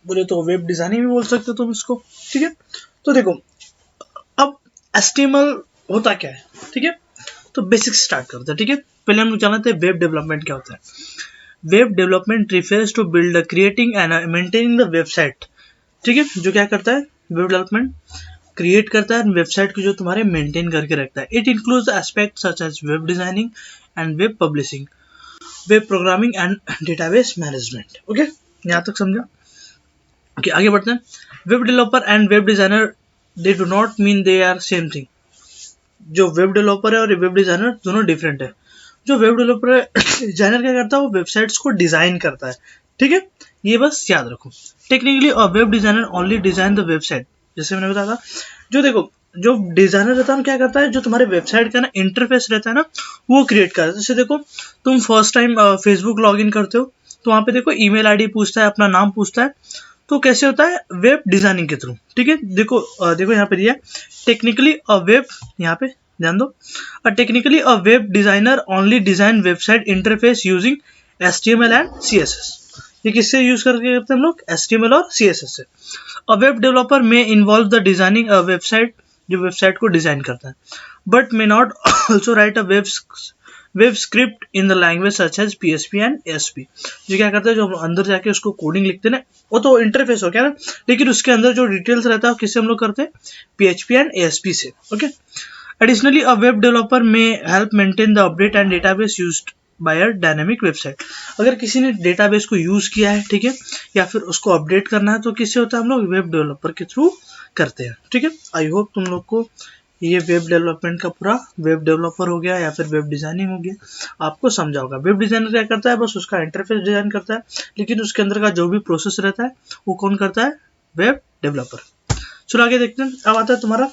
बोले तो web designing भी बोल सकते हो तुम इसको, ठीक है। तो देखो अब HTML होता क्या है, ठीक है। तो बेसिक स्टार्ट करते हैं, ठीक है। पहले हम लोग जानते हैं वेब डेवलपमेंट क्या होता है। Web development refers to build creating and maintaining the website, ठीक है। जो क्या करता है वेब डेवलपमेंट, क्रिएट करता है वेबसाइट को जो तुम्हारे मेंटेन करके रखता है। It includes aspect such as web designing and web publishing, web programming and database management. Okay, यहाँ तक समझा। ओके, आगे बढ़ते हैं। Web developer and web designer they do not mean they are same thing. जो वेब डेवलपर है और web designer दोनों डिफरेंट है। जो वेब डेवलपर है, डिजाइनर क्या करता है, वो वेबसाइट्स को डिजाइन करता है, ठीक है। ये बस याद रखो। Technically a web designer only design the website, जैसे मैंने बताया था। जो देखो जो डिजाइनर रहता है क्या करता है, जो तुम्हारे वेबसाइट का ना इंटरफेस रहता है ना, वो क्रिएट करता है। जैसे देखो तुम first time Facebook log in करते हो, तो वहाँ पे देखो ईमेल आईडी पूछता है, अपना नाम पूछता है। तो कैसे होता है, वेब डिजाइनिंग के थ्रू, ठीक है। देखो देखो यहाँ पे दिया टेक्निकली अ वेब, यहाँ पे ध्यान दो। Technically a web designer only design website interface using HTML and CSS। ये किससे यूज करके करते हैं हम लोग, HTML और CSS से। अ वेब डेवलपर में involve the designing a website, जो वेबसाइट को डिजाइन करता है, but may not also write a web script in the language such as PHP and ASP। जो क्या करता है, जो हम अंदर जाके उसको कोडिंग लिखते हैं ना, वो तो इंटरफेस हो गया ना, लेकिन उसके अंदर जो डिटेल्स रहता है वो किससे हम लोग करते हैं, PHP एंड ASP से। Okay. Additionally, a web developer may help maintain the update and database used by a dynamic website। अगर किसी ने डेटाबेस को यूज किया है, ठीक है, या फिर उसको अपडेट करना है, तो किससे होता है, हम लोग वेब डेवलपर के थ्रू करते हैं, ठीक है। आई होप तुम लोग को ये वेब डेवलपमेंट का पूरा, वेब डेवलपर हो गया या फिर वेब डिजाइनिंग हो गया, आपको समझा होगा। वेब डिजाइनर क्या करता है, बस उसका इंटरफेस डिजाइन करता है, लेकिन उसके अंदर का जो भी प्रोसेस रहता है वो कौन करता है, वेब डेवलपर। चलो आगे देखते हैं। अब आता है तुम्हारा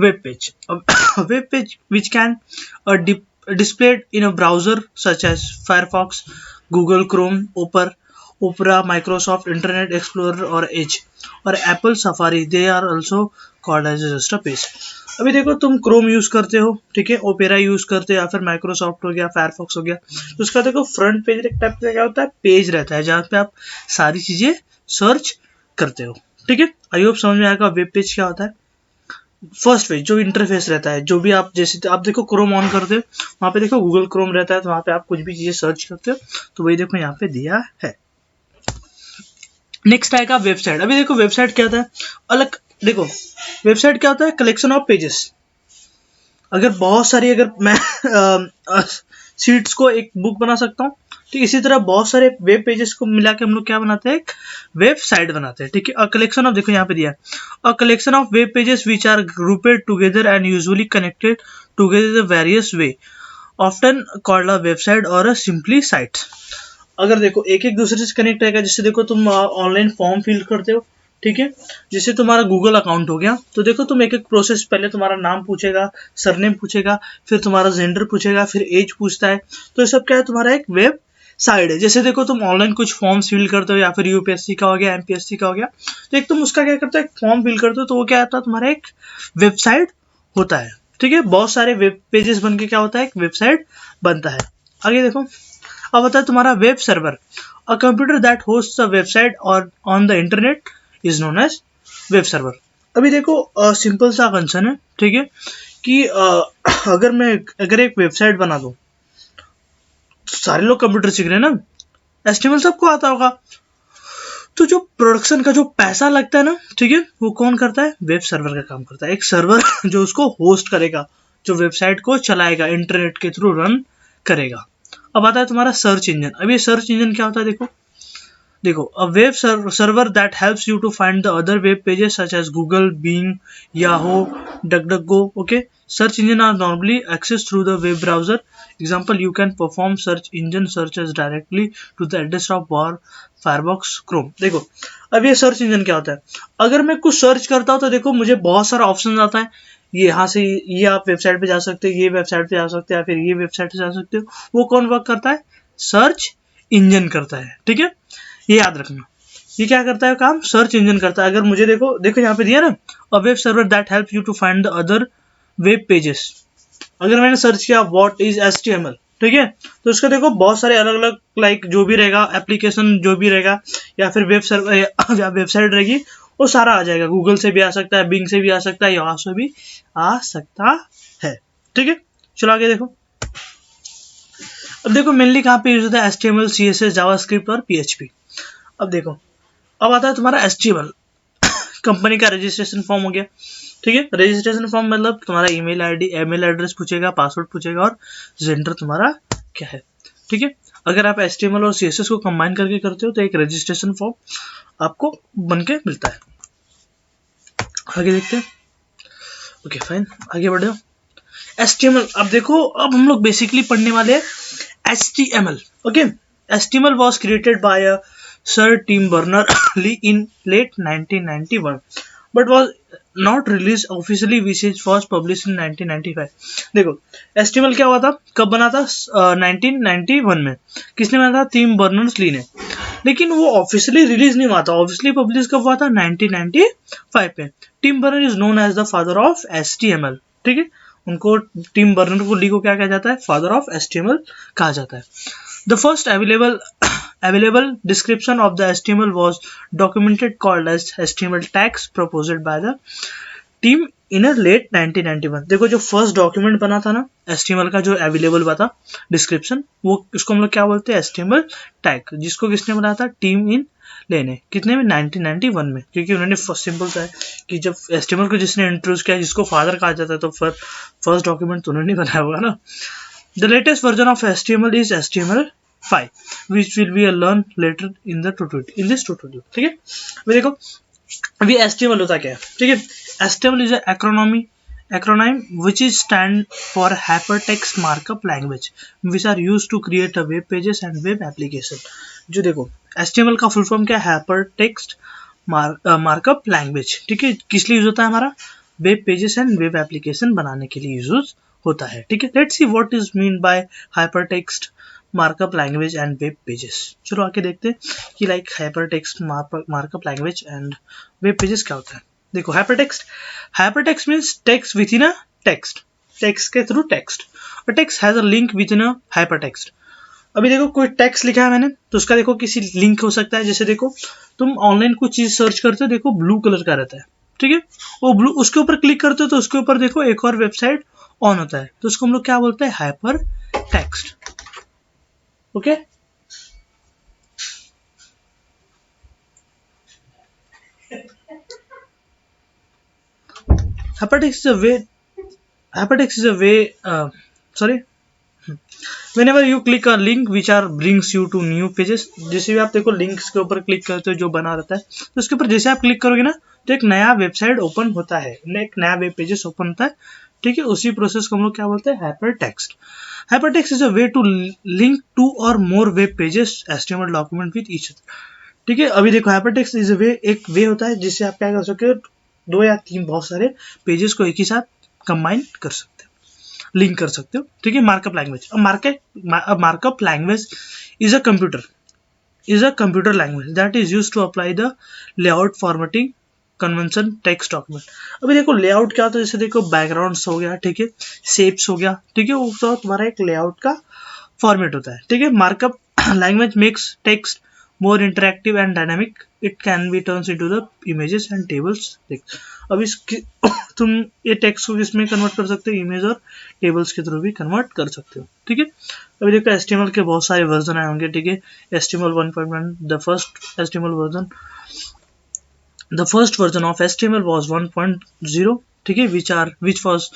web page. Web page which can displayed in a browser such as Firefox, Google Chrome, Opera, Microsoft Internet Explorer और Edge और Apple Safari, they are also called as just a page। अभी देखो तुम क्रोम यूज करते हो, ठीक है, opera use करते हो, या फिर माइक्रोसॉफ्ट हो गया, फायरफॉक्स हो गया, तो उसका देखो फ्रंट पेज एक टाइप का क्या होता है, पेज रहता है, जहाँ पे आप सारी चीजें सर्च करते हो, ठीक है। आई होप समझ में आएगा वेब पेज क्या होता है। फर्स्ट पेज जो इंटरफेस रहता है, जो भी आप, जैसे आप देखो क्रोम ऑन करते हो, वहां पे देखो गूगल क्रोम रहता है, तो वहां पे आप कुछ भी चीजें सर्च करते हो, तो वही देखो यहाँ पे दिया है। नेक्स्ट आएगा वेबसाइट। अभी देखो वेबसाइट क्या होता है, अलग देखो वेबसाइट क्या होता है, कलेक्शन ऑफ पेजेस। अगर बहुत सारी, अगर मैं सीट्स को एक बुक बना सकता हूँ, ठीक, इसी तरह बहुत सारे वेब पेजेस को मिला के हम लोग क्या बनाते हैं, एक वेबसाइट बनाते हैं, ठीक है। अ कलेक्शन ऑफ, देखो यहाँ पे दिया है, a collection of web pages which are grouped together and usually connected together the various way, often called a website और अ सिंपली साइट। अगर देखो एक एक दूसरे से कनेक्ट रहेगा, जैसे देखो तुम ऑनलाइन फॉर्म फिल करते हो, ठीक है, जैसे तुम्हारा गूगल अकाउंट हो गया, तो देखो तुम एक एक प्रोसेस, पहले तुम्हारा नाम पूछेगा, सरनेम पूछेगा, फिर तुम्हारा जेंडर पूछेगा, फिर एज पूछता है, तो ये सब क्या है, तुम्हारा एक वेब साइड है। जैसे देखो तुम ऑनलाइन कुछ फॉर्म्स फिल करते हो, या फिर UPSC का हो गया, MPSC का हो गया, तो एक तुम उसका क्या करते हो, एक फॉर्म फिल करते हो, तो वो क्या होता है, तुम्हारा एक वेबसाइट होता है, ठीक है। बहुत सारे वेब पेजेस बन के क्या होता है, एक वेबसाइट बनता है। आगे देखो, अब होता है तुम्हारा web server. A computer that hosts a website और on the internet is known as web server. अभी देखो सिंपल सा कंसर्न है, ठीक है, कि अगर एक वेबसाइट बना दूं, तो सारे लोग कंप्यूटर सीख रहे हैं ना, HTML सबको आता होगा, तो जो प्रोडक्शन का जो पैसा लगता है ना, ठीक है, वो कौन करता है, वेब सर्वर का काम करता है। एक सर्वर जो उसको होस्ट करेगा, जो वेबसाइट को चलाएगा, इंटरनेट के थ्रू रन करेगा। अब आता है तुम्हारा सर्च इंजन। अब ये सर्च इंजन क्या होता है, देखो a web server that helps you to find the other web pages such as Google, Bing, Yahoo, DuckDuckGo. Okay, search engine are normally access through the web browser. Example, you can perform search engine searches directly to the address of bar Firefox Chrome. देखो अब ये search engine क्या होता है, अगर मैं कुछ search करता हूँ, तो देखो मुझे बहुत सारा ऑप्शन आता है, ये यहाँ से ये आप वेबसाइट पे जा सकते हो, ये वेबसाइट पे जा सकते हो, या फिर ये वेबसाइट पे जा सकते हो। वो कौन वर्क करता है, सर्च इंजन करता है, ठीक है, ये याद रखना। ये क्या करता है काम, सर्च इंजन करता है। अगर मुझे देखो देखो यहाँ पे दिया ना, a web server that help you to find the other web pages. अगर मैंने सर्च किया व्हाट इज HTML, ठीक है। तो इसका देखो बहुत सारे अलग अलग लाइक जो भी रहेगा एप्लीकेशन जो भी रहेगा या फिर वेब सर्वर या वेबसाइट रहेगी वो सारा आ जाएगा। गूगल से भी आ सकता है, बिंग से भी आ सकता है, यहाँ से भी आ सकता है। ठीक है, चलो आगे देखो। अब देखो मेनली कहाँ पे यूज होता है HTML, CSS, जावास्क्रिप्ट और PHP। अब देखो अब आता है तुम्हारा HTML। कंपनी का रजिस्ट्रेशन फॉर्म हो गया। ठीक है, रजिस्ट्रेशन फॉर्म मतलब तुम्हारा ईमेल आईडी, ईमेल एड्रेस पूछेगा, पासवर्ड पूछेगा और जेंडर तुम्हारा क्या है। ठीक है, अगर आप HTML और CSS को कंबाइन करके करते हो तो एक रजिस्ट्रेशन फॉर्म आपको बन के मिलता है। आगे देखते हैं। ओके फाइन, आगे बढ़े। HTML, अब देखो अब हम लोग बेसिकली पढ़ने वाले हैं HTML. Okay, HTML was created by Sir Tim Berners-Lee in late 1991, but was not released officially, which was published in 1995. देखो HTML क्या हुआ था, कब बना था? 1991 में। किसने बना था? टिम बर्नर्स-ली ने। लेकिन वो ऑफिशियली रिलीज नहीं हुआ था। ऑफिशियली पब्लिश कब हुआ था? 1995 में। Tim Berner is known as the father of HTML। ठीक है, उनको टिम बर्नर को ली को क्या कहा जाता है? फादर ऑफ HTML कहा जाता है। The first available description of the HTML was documented called as HTML tags proposed by the team in late 1991। देखो जो फर्स्ट डॉक्यूमेंट बना था ना HTML का, जो अवेलेबल हुआ था डिस्क्रिप्शन, वो इसको हम लोग क्या बोलते हैं? HTML टैग, जिसको किसने बनाया था? टीम इन लेने। कितने में? 1991 में। क्योंकि उन्होंने सिंपल सा है कि जब HTML को जिसने इंट्रोड्यूस किया, जिसको फादर कहा जाता है, तो फिर फर्स्ट डॉक्यूमेंट तो उन्होंने बनाया होगा ना। The latest version of HTML is HTML5, which will be learn later in this tutorial. ठीक है, देखो अभी HTML होता क्या है। ठीक है, HTML is an acronym which is stand for Hypertext Markup Language, which are used to create a web pages and web application। जो देखो HTML का फुल फॉर्म क्या है? Hypertext Markup Language। ठीक है, किस लिए यूज होता है? हमारा web pages and web application बनाने के लिए यूज होता है। ठीक है, let's see what is mean by hypertext markup language and web pages. चलो आके देखते हैं कि like hypertext markup language and web pages क्या होता है। देखो hypertext means text with in a text, text के थ्रू टेक्स्ट, और text has a link with in a hypertext. अभी देखो कोई टेक्स्ट लिखा है मैंने, तो उसका देखो किसी लिंक हो सकता है। जैसे देखो तुम ऑनलाइन कुछ चीज सर्च करते हो, देखो ब्लू कलर का रहता है। ठीक है, वो ब्लू, उसके ऊपर क्लिक करते हो तो उसके ऊपर देखो एक और वेबसाइट ऑन होता है, तो उसको हम लोग क्या बोलते हैं? Hyper text. Okay, hypertext is a way sorry whenever you click a link which are brings you to new pages। जैसे भी आप देखो लिंक्स के ऊपर क्लिक करते हो जो बना रहता है, तो उसके ऊपर जैसे आप क्लिक करोगे ना तो एक नया वेबसाइट ओपन होता है, एक नया वेब पेजेस ओपन होता है। ठीक है, उसी प्रोसेस को हम लोग क्या बोलते हैं? Hypertext. Hypertext is a way to link to और more web pages HTML document with each other. ठीक है, अभी देखो हाइपरटेक्स्ट इज अ वे, एक वे होता है जिससे आप क्या कर सकते हो? दो या तीन बहुत सारे पेजेस को एक ही साथ कंबाइन कर सकते हो, लिंक कर सकते हो। ठीक है, markup language. Markup language is a computer language that is used to apply the layout formatting convention text document. अभी देखो लेआउट क्या होता है? जैसे देखो बैकग्राउंड्स हो गया, ठीक है, शेप्स हो गया, ठीक है, वो तो तुम्हारा एक लेआउट का फॉर्मेट होता है। ठीक है, markup language makes text more interactive and dynamic. It can be turns into the images and tables। अब इस तुम ये टेक्स्ट को किसमें कन्वर्ट कर सकते हो? इमेज और टेबल्स के थ्रू भी कन्वर्ट कर सकते हो। ठीक है, अभी देखो HTML के बहुत सारे वर्जन आए होंगे। ठीक है, HTML 1.1 the first version of HTML was 1.0। ठीक है, which was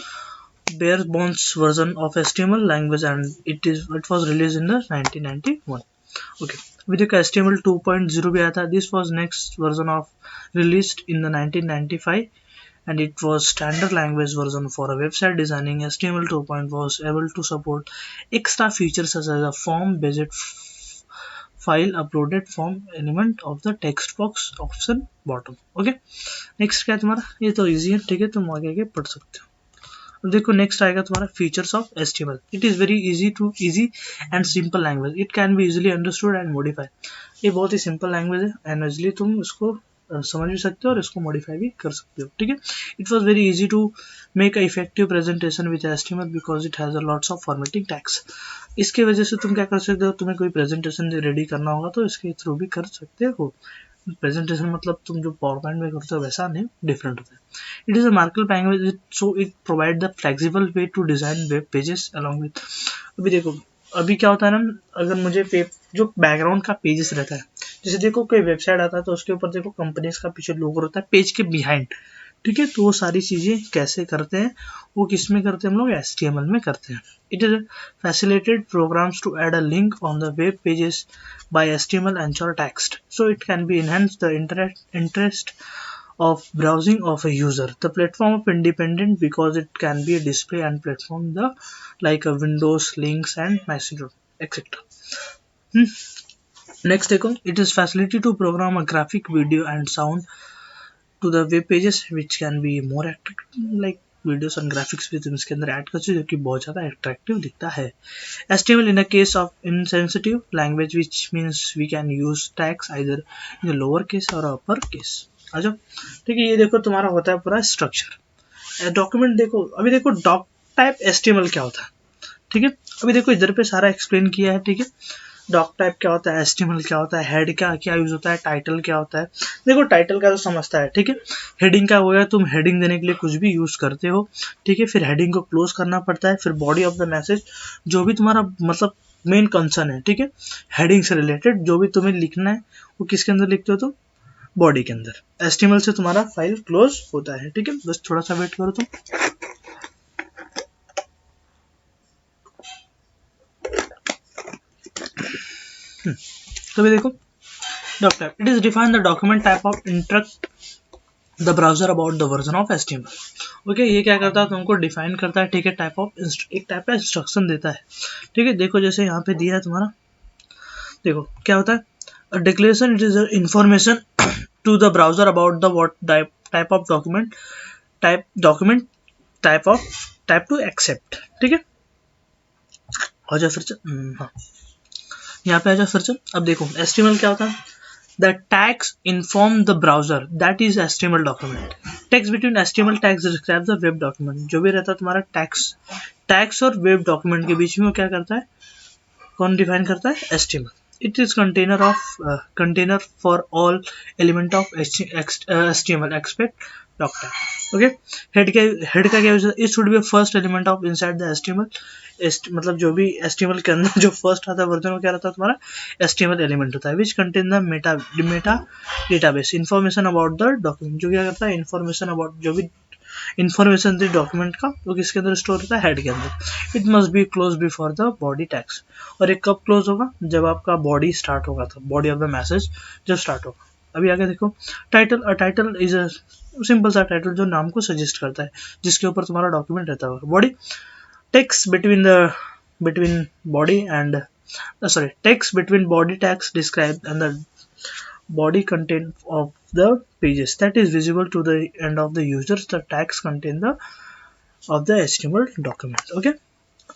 bare bones version of HTML language and it was released in the 1991। okay, with the HTML 2.0 भी आया था। This was next version of released in the 1995 and it was standard language version for a website designing। HTML 2.0 was able to support extra features such as a form based file uploaded from element of the text box option bottom। okay, next क्या है तुम्हारा? ये तो easy है। ठीक है, तुम आगे पढ़ सकते हो। अब देखो नेक्स्ट आएगा तुम्हारा features of HTML। It is very easy and simple language. It can be easily understood and modify. ये बहुत ही सिंपल लैंग्वेज है एंड इजीली तुम उसको समझ भी सकते हो और इसको मॉडिफाई भी कर सकते हो, ठीक है। It was very easy to make a effective presentation with HTML because it has a lots of formatting tags. इसके वजह से तुम क्या कर सकते हो, तुम्हें कोई प्रेजेंटेशन रेडी करना होगा तो इसके थ्रू भी कर सकते हो। प्रेजेंटेशन मतलब तुम जो पावर पॉइंट में करते हो वैसा नहीं, डिफरेंट होता है। It is a markup language, so it provide the flexible way to design web pages along with. अभी देखो, अभी क्या होता है ना, अगर मुझे जो बैकग्राउंड का पेजेस रहता है, जैसे देखो कोई वेबसाइट आता है तो उसके ऊपर देखो कंपनीज का पीछे लोगो रहता है पेज के बिहाइंड, ठीक है। तो वो सारी चीज़ें कैसे करते हैं, वो किस में करते हैं, हम लोग HTML में करते हैं। It is facilitated programs to add a link on the web pages by HTML and text, so it can be enhance the interest of browsing of a user. The platform of independent because it can be a display and platform the like a Windows, links and Messenger, etc. Next देखो, it is facility to program a graphic, video and sound to the web pages which can be more attractive, like videos और graphics भी तुम इसके अंदर add कर सकते हो जो कि बहुत ज़्यादा अट्रैक्टिव दिखता है। HTML in a case of insensitive language which means we can use tags either in the lower case or upper case। आ जाओ, ठीक है। ये देखो तुम्हारा होता है पूरा स्ट्रक्चर। डॉक्यूमेंट देखो, अभी देखो डॉक टाइप HTML क्या होता है, ठीक है। अभी देखो इधर पे सारा एक्सप्लेन किया है, ठीक है। डॉक टाइप क्या होता है, HTML क्या होता है, हेड का क्या यूज होता है, टाइटल क्या होता है। देखो टाइटल का तो समझता है, ठीक है। हेडिंग का हो गया, तुम हेडिंग देने के लिए कुछ भी यूज करते हो, ठीक है। फिर हेडिंग को क्लोज करना पड़ता है। फिर बॉडी ऑफ द मैसेज, जो भी तुम्हारा मतलब मेन कंसर्न है, ठीक है, हेडिंग से रिलेटेड जो भी तुम्हें लिखना है वो किसके अंदर लिखते हो तुम, बॉडी के अंदर। HTML से तुम्हारा फाइल क्लोज होता है, ठीक है। बस थोड़ा सा वेट करो तुम। तो भी देखो doc type, it is define the document type of instruct the browser about the version of HTML। Okay, ये क्या करता है, तुमको डिफाइन करता है, ठीक है। टाइप ऑफ एक टाइप का इंस्ट्रक्शन देता है, ठीक है। देखो जैसे यहाँ पे दिया है तुम्हारा, देखो क्या होता है, declaration, it is information to the browser about the what type of document type to accept, ठीक है। हो जाए फिर हाँ, यहाँ पे आ जाओ फिर से। अब देखो HTML क्या होता है, the tags inform the browser that is HTML document। text between HTML tags describes the web document। जो भी रहता है तुम्हारा टैग्स और वेब डॉक्यूमेंट के बीच में वो क्या करता है, कौन डिफाइन करता है, HTML। It is container for all element of HTML expect doc tag. Okay, head का क्या यूज है, it should be first element of inside the HTML। मतलब जो भी HTML के अंदर जो फर्स्ट आता है वर्जन, वो क्या रहता है तुम्हारा HTML एलिमेंट होता है, which contain the Meta database information about the document. जो क्या करता है, इन्फॉर्मेशन अबाउट जो भी इन्फॉर्मेशन थी डॉक्यूमेंट का, वो किसके अंदर स्टोर होता है, हेड के अंदर। It must be close before the body tags. और एक कब क्लोज होगा, जब आपका बॉडी स्टार्ट होगा, तो बॉडी ऑफ द मैसेज जब स्टार्ट होगा। अभी आगे देखो title. Title is a simple सा टाइटल जो नाम को सजेस्ट करता है, जिसके ऊपर तुम्हारा डॉक्यूमेंट रहता है। Body, text between body and text between body tags described and the body content of the pages that is visible to the end of the users। The tags contain the of the HTML document। Okay,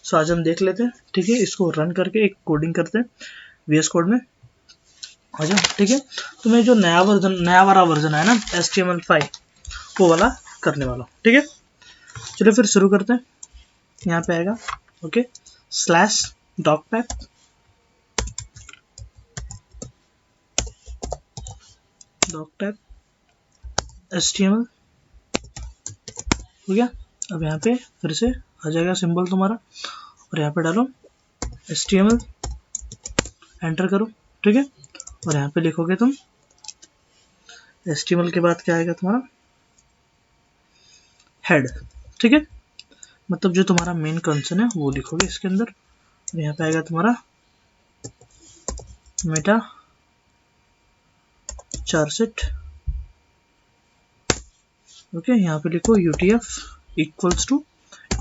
so आज हम देख लेते हैं, ठीक है। इसको run करके एक कोडिंग करते हैं VS कोड में। आ जाओ, ठीक है। तो मैं जो नया वाला वर्जन है ना HTML5, वो वाला करने वाला हूँ, ठीक है। चलो फिर शुरू करते हैं। यहाँ पे आएगा okay slash doc type HTML हो गया। अब यहाँ पे फिर से आ जाएगा सिंबल तुम्हारा, और यहाँ पे डालो HTML, एंटर करो, ठीक है। और यहाँ पे लिखोगे तुम HTML के बाद क्या आएगा तुम्हारा, हेड, ठीक है। मतलब जो तुम्हारा मेन कंसर्न है वो लिखोगे इसके अंदर। और यहाँ पे आएगा तुम्हारा मेटा चार्टसेट, ओके। यहाँ पे लिखो UTF इक्वल्स टू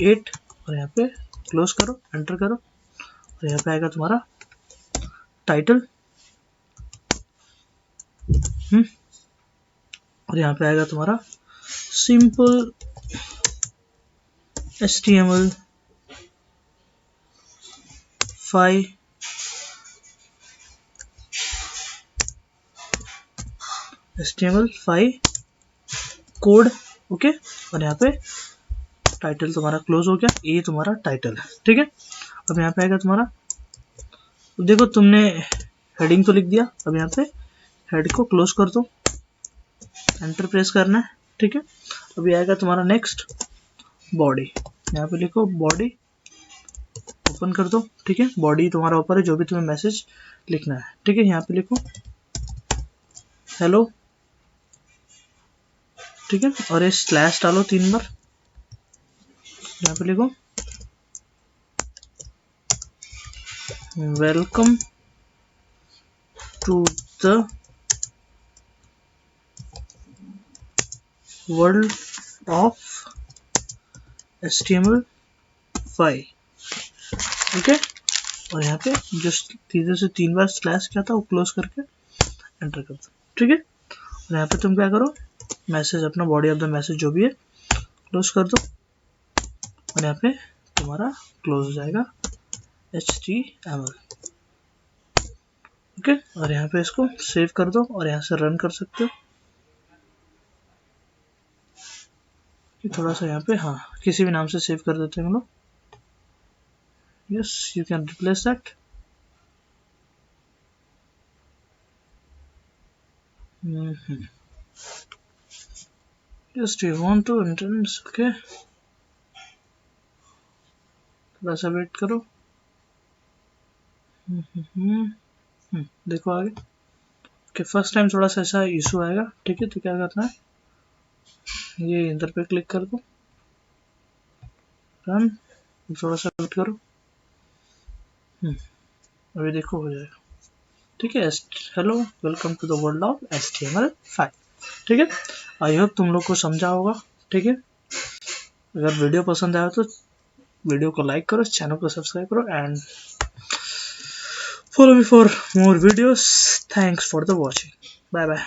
8 और यहाँ पे क्लोज करो, एंटर करो। और यहाँ पे आएगा तुम्हारा टाइटल, और यहाँ पे आएगा तुम्हारा सिंपल HTML5 कोड, ओके। और यहाँ पे टाइटल तुम्हारा क्लोज हो गया, ये तुम्हारा टाइटल है, ठीक है। अब यहाँ पे आएगा तुम्हारा, देखो तुमने हेडिंग तो लिख दिया, अब यहाँ पे हेड को क्लोज कर दो, एंटर प्रेस करना है, ठीक है। अभी आएगा तुम्हारा नेक्स्ट बॉडी, यहाँ पे लिखो बॉडी, ओपन कर दो, ठीक है। बॉडी तुम्हारा ऊपर है, जो भी तुम्हें मैसेज लिखना है, ठीक है। यहाँ पे लिखो हेलो, ठीक है, और ये स्लैश डालो 3 बार, यहाँ पे लिखो welcome to the world of HTML5, okay. और यहाँ पे जो सीधे से 3 बार स्लैश किया था वो क्लोज करके एंटर कर दो, ठीक है। और यहाँ पे तुम क्या करो, मैसेज अपना बॉडी ऑफ द मैसेज जो भी है क्लोज कर दो, और यहाँ पे तुम्हारा क्लोज हो जाएगा HTML, ओके। और यहाँ पे इसको सेव कर दो और यहाँ से रन कर सकते हो। थोड़ा सा यहाँ पे, हाँ, किसी भी नाम से सेव कर देते हैं हम लोग। Yes, you can replace that. Just you want to entrance, okay, थोड़ा सा वेट करो। देखो आगे कि फर्स्ट टाइम थोड़ा सा ऐसा इशू आएगा, ठीक है। तो क्या करना है, ये इधर पे क्लिक कर दो, रन, थोड़ा सा वेट करो, अभी देखो हो जाएगा, ठीक है। Hello, welcome to the world of HTML5, ठीक है। आई होप तुम लोग को समझा होगा, ठीक है। अगर वीडियो पसंद आया तो वीडियो को लाइक करो, चैनल को सब्सक्राइब करो, and follow me for more videos. Thanks for the watching. Bye bye.